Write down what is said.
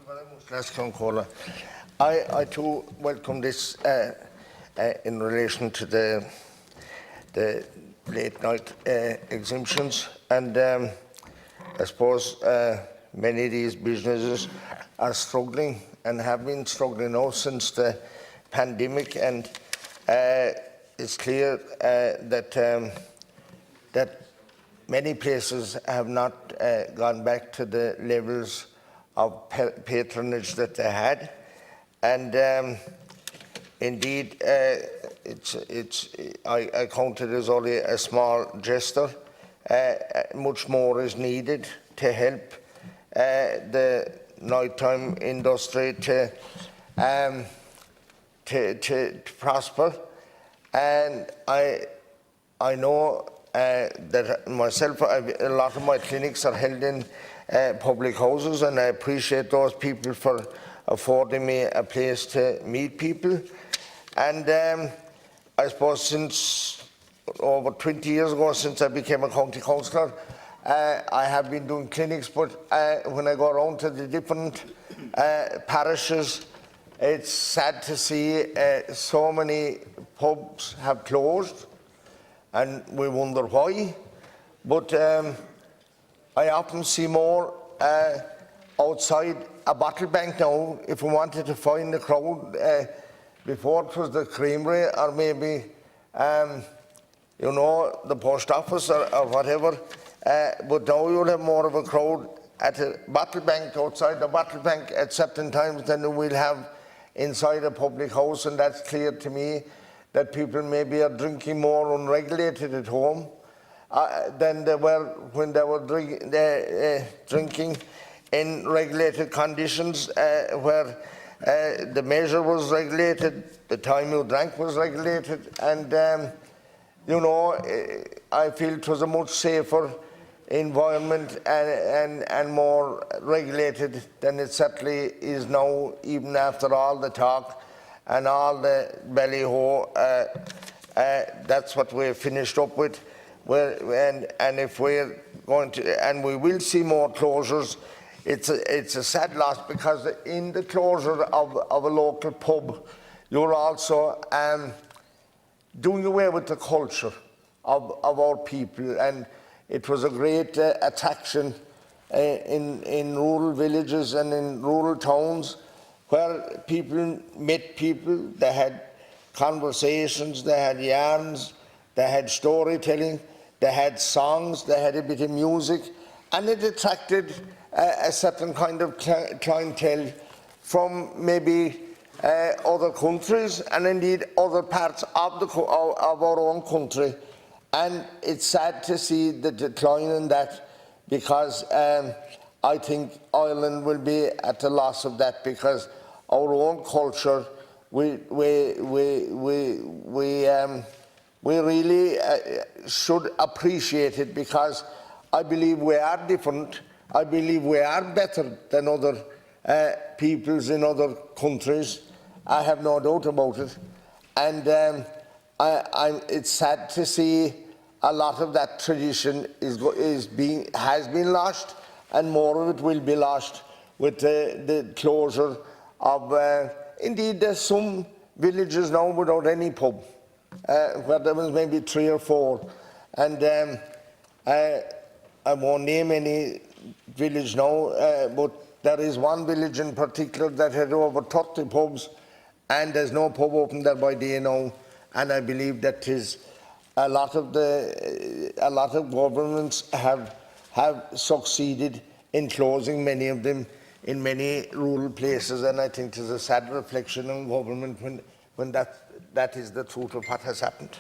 very much, Lascon Cola. I too welcome this in relation to the late night exemptions, and I suppose many of these businesses are struggling and have been struggling now since the pandemic, and it's clear that many places have not gone back to the levels of patronage that they had, and indeed I count it as only a small gesture. Much more is needed to help the nighttime industry to prosper, and I know that myself, a lot of my clinics are held in public houses, and I appreciate those people for affording me a place to meet people. And I suppose since over 20 years ago, since I became a county councillor, I have been doing clinics, but when I go around to the different parishes, it's sad to see so many pubs have closed, and we wonder why. But I often see more outside a bottle bank now. If we wanted to find the crowd, before it was the creamery or maybe you know, the post office or whatever, but now you'll have more of a crowd at a bottle bank, outside the bottle bank at certain times than we'll have inside a public house, and that's clear to me that people maybe are drinking more unregulated at home than they were when they were drinking in regulated conditions, where the measure was regulated, the time you drank was regulated, and you know, I feel it was a much safer environment and more regulated than it certainly is now, even after all the talk and all the ballyho. That's what we're finished up with. And if we're going to, and we will see more closures, it's a sad loss, because in the closure of a local pub, you're also doing away with the culture of our people. And it was a great attraction in rural villages and in rural towns, where people met people, they had conversations, they had yarns, they had storytelling, they had songs, they had a bit of music, and it attracted a certain kind of clientele from maybe other countries and indeed other parts of our own country. And it's sad to see the decline in that, because I think Ireland will be at the loss of that, because our own culture, we really should appreciate it, because I believe we are different. I believe we are better than other peoples in other countries. I have no doubt about it. And it's sad to see a lot of that tradition has been lost, and more of it will be lost with the closure of, indeed, there's some villages now without any pub, where there was maybe 3 or 4. And I won't name any village now, but there is one village in particular that had over 30 pubs, and there's no pub open there by day now. And I believe that is a lot of governments have succeeded in closing many of them in many rural places, and I think there's a sad reflection on government when that is the truth of what has happened.